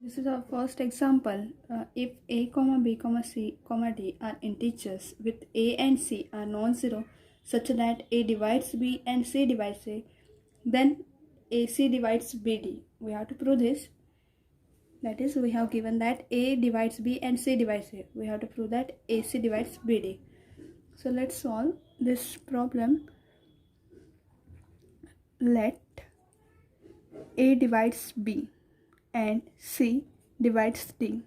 This is our first example. If a comma b comma c comma d are integers with a and c are non-zero such that a divides b and c divides a, then ac divides bd. We have to prove this. That is, we have given that a divides b and c divides a. We have to prove that ac divides bd. So let's solve this problem. Let a divides b and c divides d.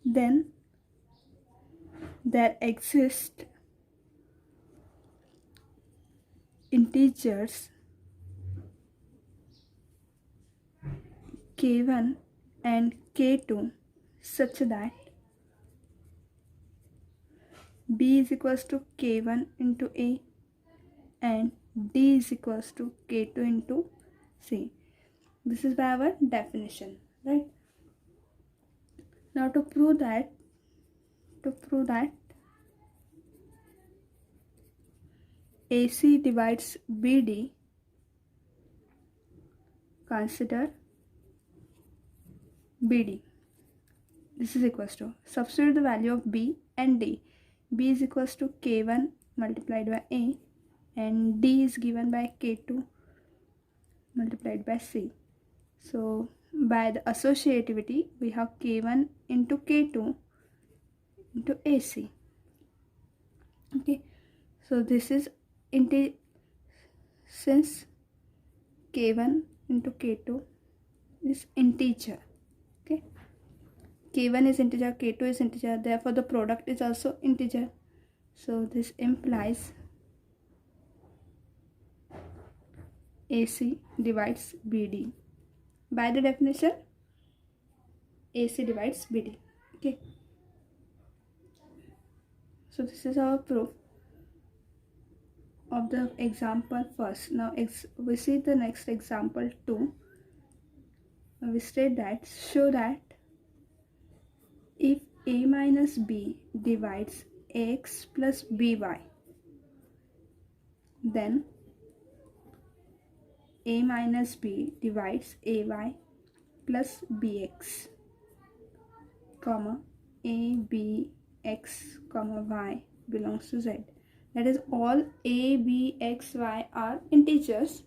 Then there exist integers k1 and k2 such that b is equals to k1 into a and d is equals to k2 into c. This is by our definition, right? Now to prove that AC divides BD, consider BD. This is equals to, substitute the value of B and D. B is equals to K1 multiplied by A and D is given by K2 multiplied by C. So by the associativity we have K1 into K2 into AC. Okay, so this is since K1 into K2 is integer. Okay, K1 is integer, K2 is integer, therefore the product is also integer. So this implies AC divides BD. By the definition, AC divides BD. Okay, so this is our proof of the example first. Now we see the next example 2. We state that, show that if a minus b divides ax plus by, then a minus b divides ay plus bx, comma a, b, x, comma y belongs to z. That is, all a, b, x, y are integers,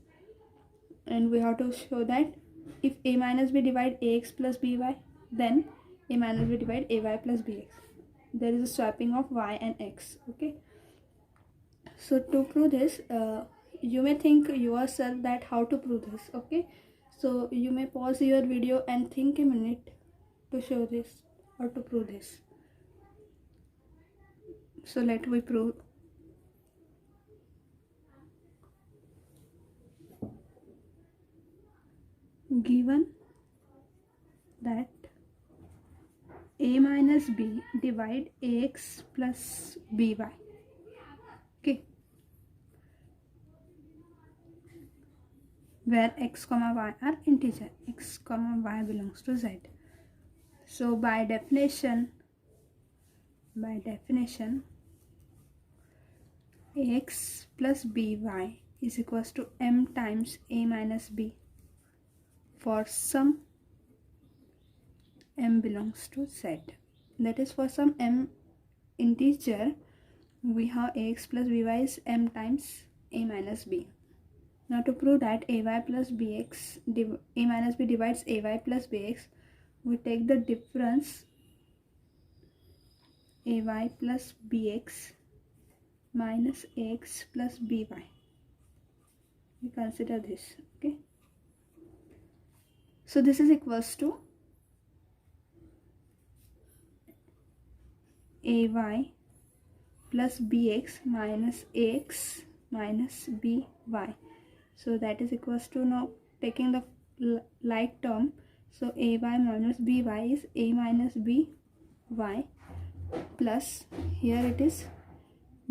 and we have to show that if a minus b divide ax plus by, then a minus b divide ay plus bx. There is a swapping of y and x. Okay, so to prove this, you may think yourself that how to prove this. Okay, so you may pause your video and think a minute to show this or to prove this. So let we prove. Given that a minus b divide ax plus by. Okay, where x comma y are integer, x comma y belongs to z. So by definition ax plus by is equals to m times a minus b for some m belongs to z. That is, for some m integer we have ax plus by is m times a minus b. Now to prove that ay plus bx, a minus b divides ay plus bx, we take the difference ay plus bx minus ax plus by. We consider this. Okay, so this is equals to ay plus bx minus ax minus by. So that is equals to, now taking the like term, so ay minus by is a minus by plus, here it is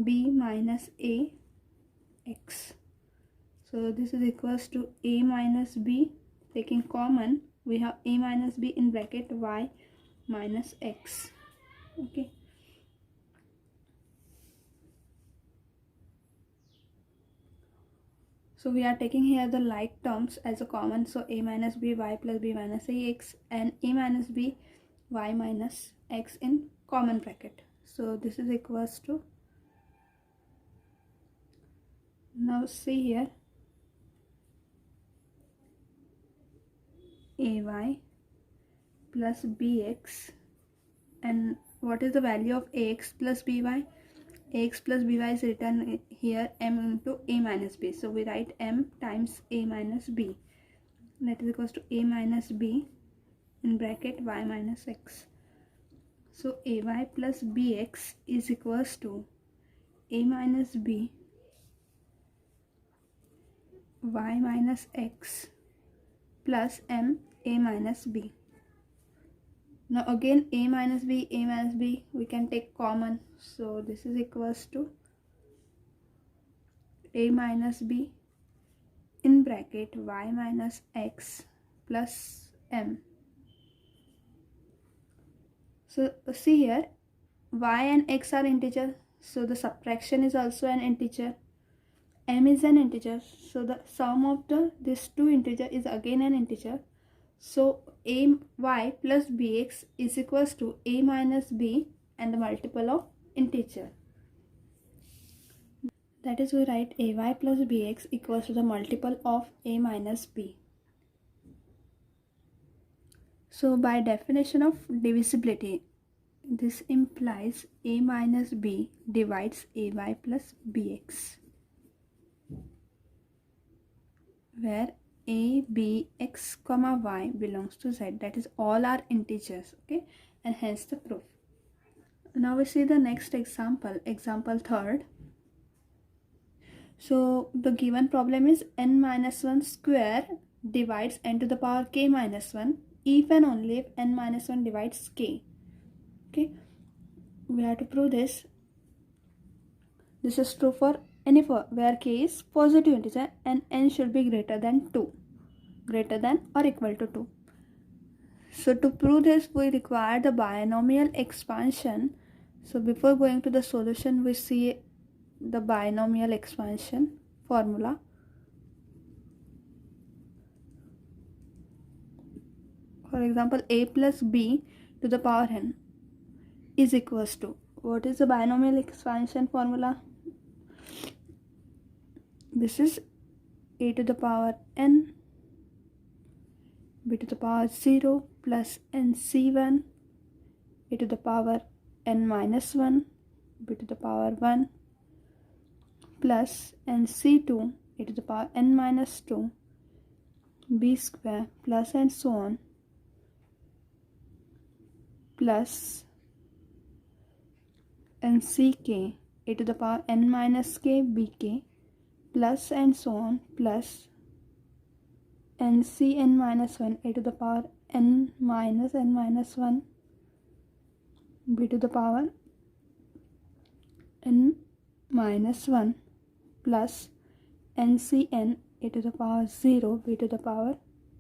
b minus a x. So this is equals to a minus b, taking common we have a minus b in bracket y minus x. Okay, So we are taking here the like terms as a common. So a minus b y plus b minus ax and a minus b y minus x in common bracket. So this is equals to, now see here, ay plus bx, and what is the value of ax plus by? Ax plus by is written here m into a minus b. So we write m times a minus b. That is equals to a minus b in bracket y minus x. So ay plus bx is equals to a minus b y minus x plus m a minus b. Now again a minus b we can take common. So this is equals to a minus b in bracket y minus x plus m. So see here, y and x are integer, so the subtraction is also an integer. M is an integer, so the sum of these two integer is again an integer. So ay plus bx is equals to a minus b and the multiple of integer. That is, we write ay plus bx equals to the multiple of a minus b. So by definition of divisibility, this implies a minus b divides ay plus bx, where a, b, x, comma y belongs to z. That is, all are integers, okay, and hence the proof. Now we see the next example, example third. So the given problem is n minus 1 square divides n to the power k minus 1 if and only if n minus 1 divides k. Okay, we have to prove this. This is true for any where k is positive integer and n should be greater than 2, greater than or equal to 2. So to prove this, we require the binomial expansion. So before going to the solution, we see the binomial expansion formula. For example, a plus b to the power n is equals to, what is the binomial expansion formula? This is a to the power n b to the power 0 plus nc1 a to the power n minus 1 b to the power 1 plus nc2 a to the power n minus 2 b square plus and so on plus nck a to the power n minus k bk plus and so on plus ncn minus 1 a to the power n minus 1 b to the power n minus 1 plus ncn a to the power 0 b to the power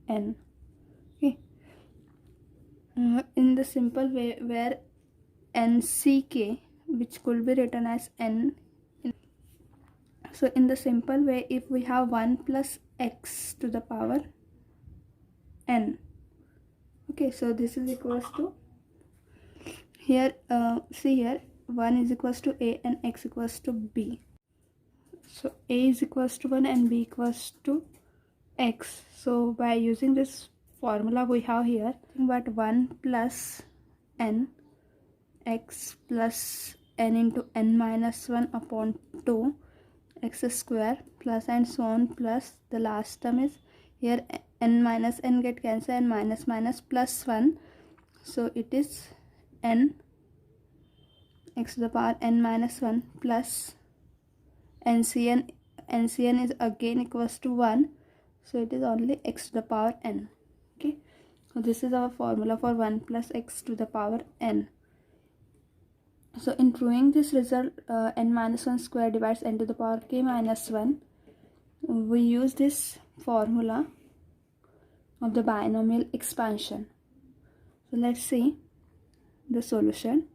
n. Okay, in the simple way where nck, which could be written as n, so in the simple way, if we have 1 plus x to the power n, okay, so this is equals to, here see here, 1 is equals to a and x equals to b. So a is equals to 1 and b equals to x. So by using this formula, we have here but 1 plus n x plus n into n minus 1 upon 2 x square plus and so on plus the last term is here n minus n get cancelled and minus minus plus 1. So it is n x to the power n minus 1 plus ncn is again equals to 1. So it is only x to the power n. Okay, so this is our formula for 1 plus x to the power n. So in proving this result, n minus 1 square divides n to the power k minus 1, we use this formula of the binomial expansion. So let's see the solution.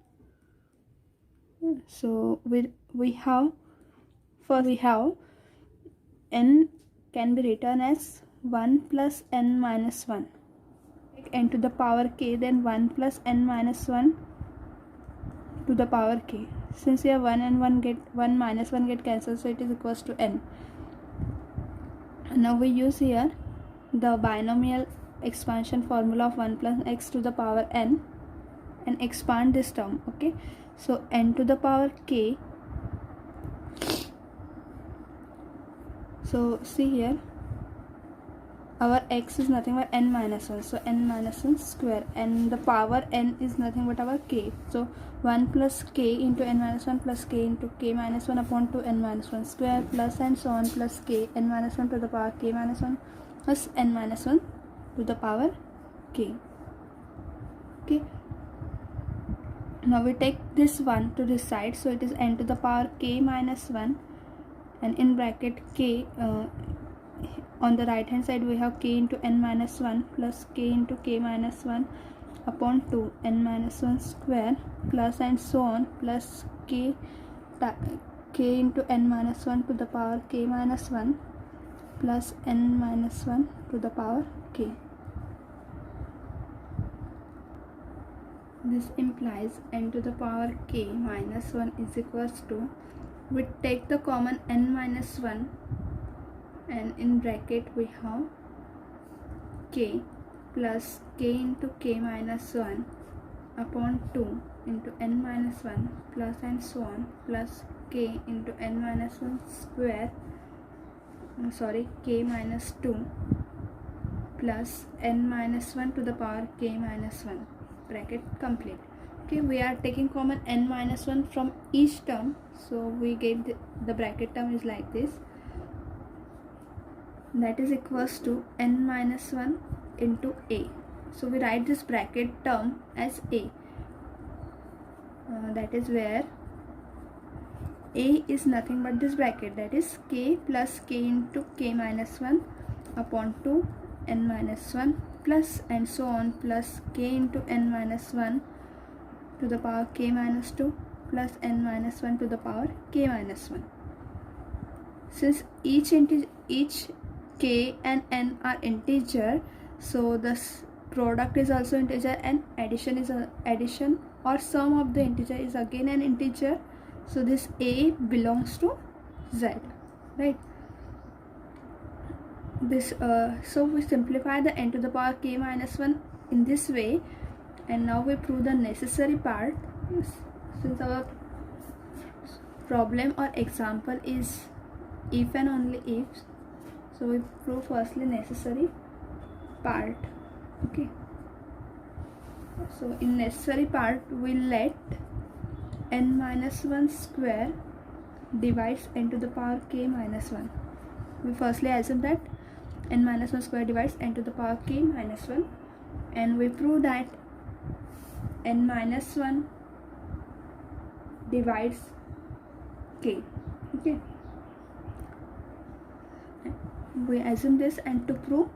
So we have n can be written as 1 plus n minus 1. Take n to the power k, then 1 plus n minus 1 to the power k. Since here 1 and 1 minus 1 get cancelled, so it is equals to n. Now we use here the binomial expansion formula of 1 plus x to the power n and expand this term. Okay, so n to the power k. So see here, our x is nothing but n minus 1, so n minus 1 square, and the power n is nothing but our k, so 1 plus k into n minus 1 plus k into k minus 1 upon 2 n minus 1 square, plus and so on, plus k n minus 1 to the power k minus 1 plus n minus 1 to the power k. Okay, now we take this 1 to this side, so it is n to the power k minus 1, and in bracket k, on the right hand side we have k into n minus 1 plus k into k minus 1 upon 2 n minus 1 square, plus and so on, plus k into n minus 1 to the power k minus 1 plus n minus 1 to the power k. This implies n to the power k minus 1 is equals to, we take the common n minus 1, and in bracket we have k plus k into k minus 1 upon 2 into n minus 1 plus and so on, plus k into n minus 1 square, k minus 2 plus n minus 1 to the power k minus 1, bracket complete. Okay, we are taking common n minus 1 from each term, so we get the bracket term is like this, that is equals to n minus 1 into a. So we write this bracket term as a, that is where a is nothing but this bracket, that is k plus k into k minus 1 upon 2 n minus 1 plus and so on, plus k into n minus 1 to the power k minus 2 plus n minus 1 to the power k minus 1. Since each k and n are integer, so the product is also integer and addition or sum of the integer is again an integer, so this a belongs to z, right? This so we simplify the n to the power k minus 1 in this way, and now we prove the necessary part. Since our problem or example is if and only if, so we prove firstly necessary part. Okay, so in necessary part we let n minus 1 square divides n to the power k minus 1. We firstly assume that n minus 1 square divides n to the power k minus 1, and we prove that n minus 1 divides k. Okay, we assume this, and to prove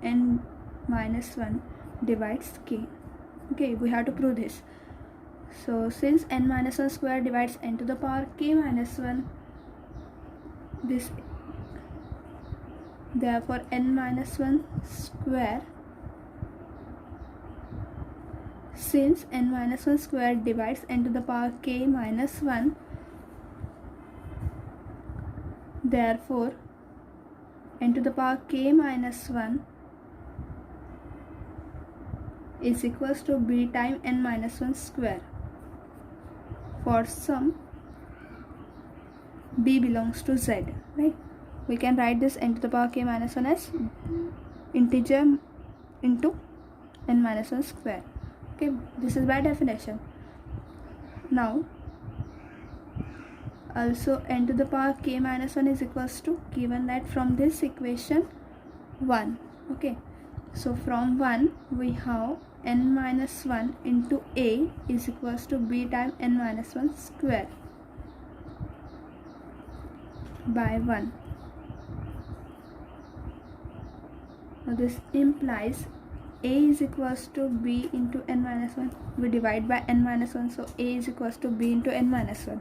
n minus 1 divides k, okay, we have to prove this. So since n minus 1 square divides n to the power k minus 1, this therefore n minus 1 square, since n minus 1 square divides n to the power k minus 1, therefore n to the power k minus 1 is equals to b time n minus 1 square for some b belongs to z, right? We can write this n to the power k minus 1 as integer into n minus 1 square. Okay, this is by definition. Now also n to the power k minus 1 is equals to, given that from this equation 1. Okay, so from 1 we have n minus 1 into a is equals to b times n minus 1 square by 1. Now this implies a is equals to b into n minus 1. We divide by n minus 1, so a is equals to b into n minus 1.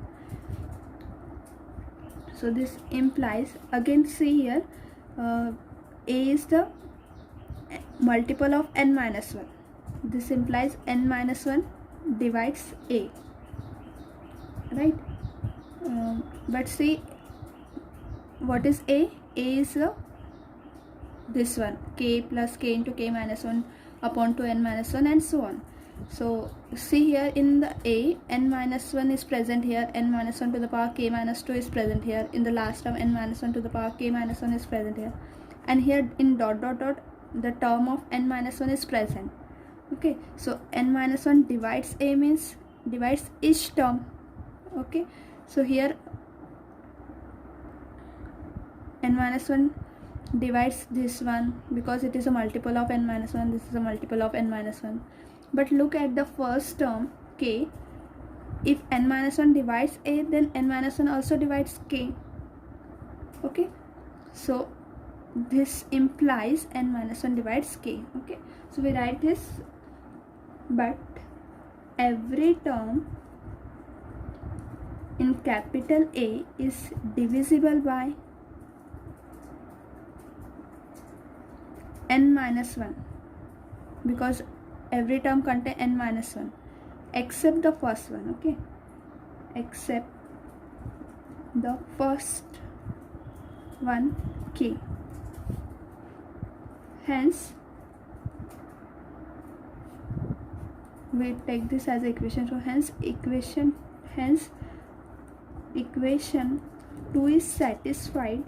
So this implies, again see here, a is the multiple of n minus 1. This implies n minus 1 divides a, right? But see, what is a? A is this one, k plus k into k minus 1 upon 2 n minus 1 and so on. So see here in the a, n minus 1 is present here, n minus 1 to the power k minus 2 is present here. In the last term, n minus 1 to the power k minus 1 is present here, and here in dot dot dot the term of n minus 1 is present. Okay, so n minus 1 divides a means divides each term. Okay, so here n minus 1 divides this one because it is a multiple of n minus 1, this is a multiple of n minus 1. But look at the first term k. If n minus 1 divides a, then n minus 1 also divides k. Okay, so this implies n minus 1 divides k. Okay, so we write this, but every term in capital A is divisible by n minus 1, because every term contains n minus 1 except the first one. Okay, except the first one, k. Hence we take this as equation. So hence equation 2 is satisfied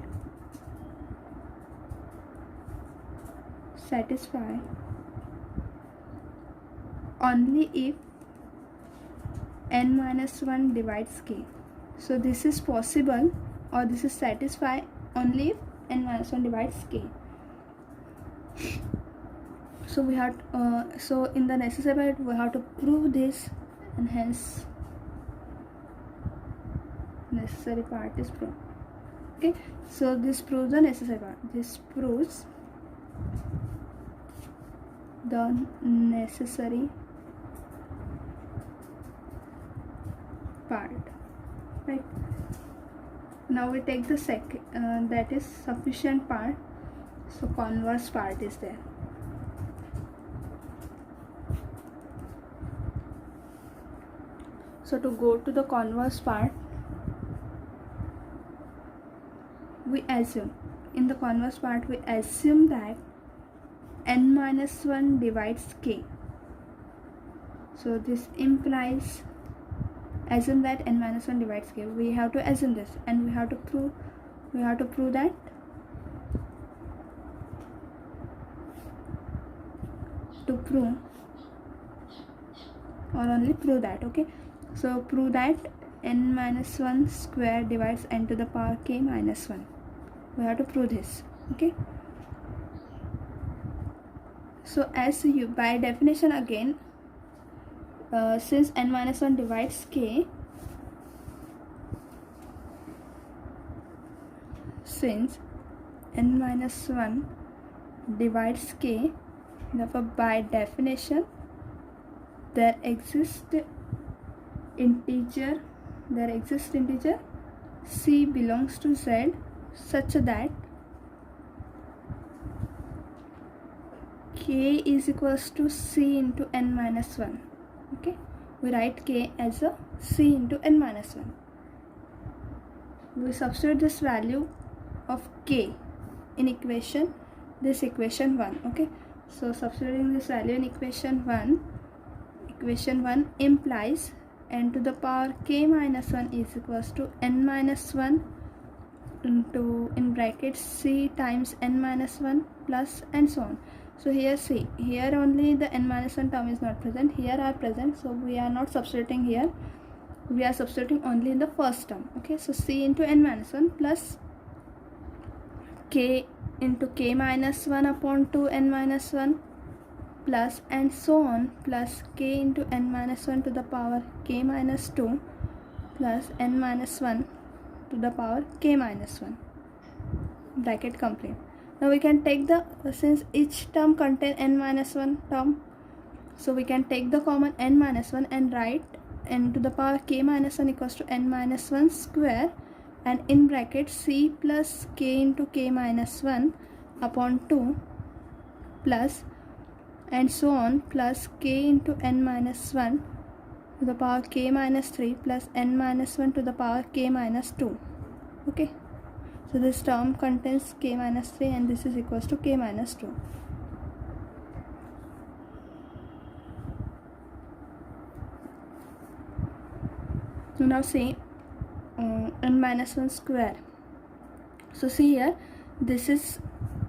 only if n minus 1 divides k. So this is possible, or this is satisfied only if n minus 1 divides k. So we have so in the necessary part we have to prove this, and hence necessary part is proved. Okay, so this proves the necessary part. This proves the necessary part, right? Now we take the second, that is sufficient part. So converse part is there. So to go to the converse part, we assume, in the converse part we assume that n minus 1 divides k. So this implies, assume that n minus 1 divides k. We have to assume this, and we have to prove that prove that. Okay, so prove that n minus 1 square divides n to the power k minus 1. We have to prove this. Okay, so as you, by definition again, since n minus 1 divides k, therefore by definition there exists integer c belongs to z such that k is equals to c into n minus 1. Okay, we write k as a c into n minus 1. We substitute this value of k in equation 1. Okay, so substituting this value in equation 1 implies n to the power k minus 1 is equals to n minus 1 into, in brackets, c times n minus 1 plus and so on. So here see, here only the n minus 1 term is not present, here are present, so we are not substituting here, we are substituting only in the first term. Okay, so c into n minus 1 plus k into k minus 1 upon 2 n minus 1 plus and so on, plus k into n minus 1 to the power k minus 2 plus n minus 1 to the power k minus 1, bracket complete. Now we can take the, since each term contains n minus 1 term, so we can take the common n minus 1 and write n to the power k minus 1 equals to n minus 1 square, and in bracket c plus k into k minus 1 upon 2 plus and so on plus k into n minus 1 to the power k minus 3 plus n minus 1 to the power k minus 2. Okay, so this term contains k minus 3 and this is equals to k minus 2. So now see n minus 1 square. So see here, this is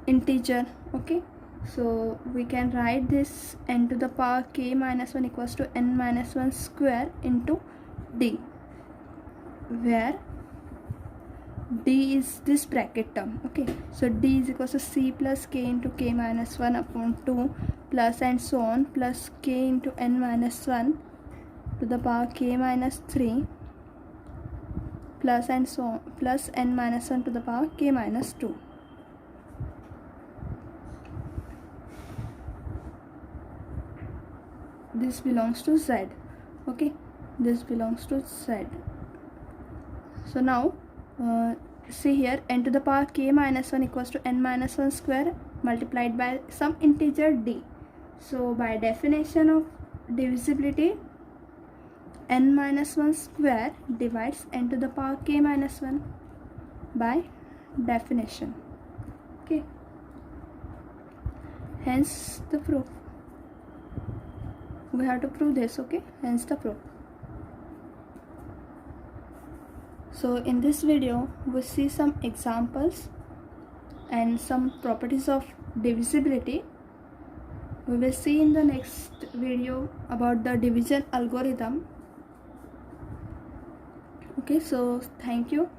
integer. Okay, so we can write this n to the power k minus 1 equals to n minus 1 square into d, where d is this bracket term. Okay, so d is equals to c plus k into k minus 1 upon 2 plus and so on plus k into n minus 1 to the power k minus 3 plus and so on plus n minus 1 to the power k minus 2. This belongs to z. Okay, this belongs to z. So now see here, n to the power k minus 1 equals to n minus 1 square multiplied by some integer d. So by definition of divisibility, n minus 1 square divides n to the power k minus 1 by definition. Okay, hence the proof. We have to prove this. Okay, hence the proof. So in this video we see some examples and some properties of divisibility. We will see in the next video about the division algorithm. Okay, so thank you.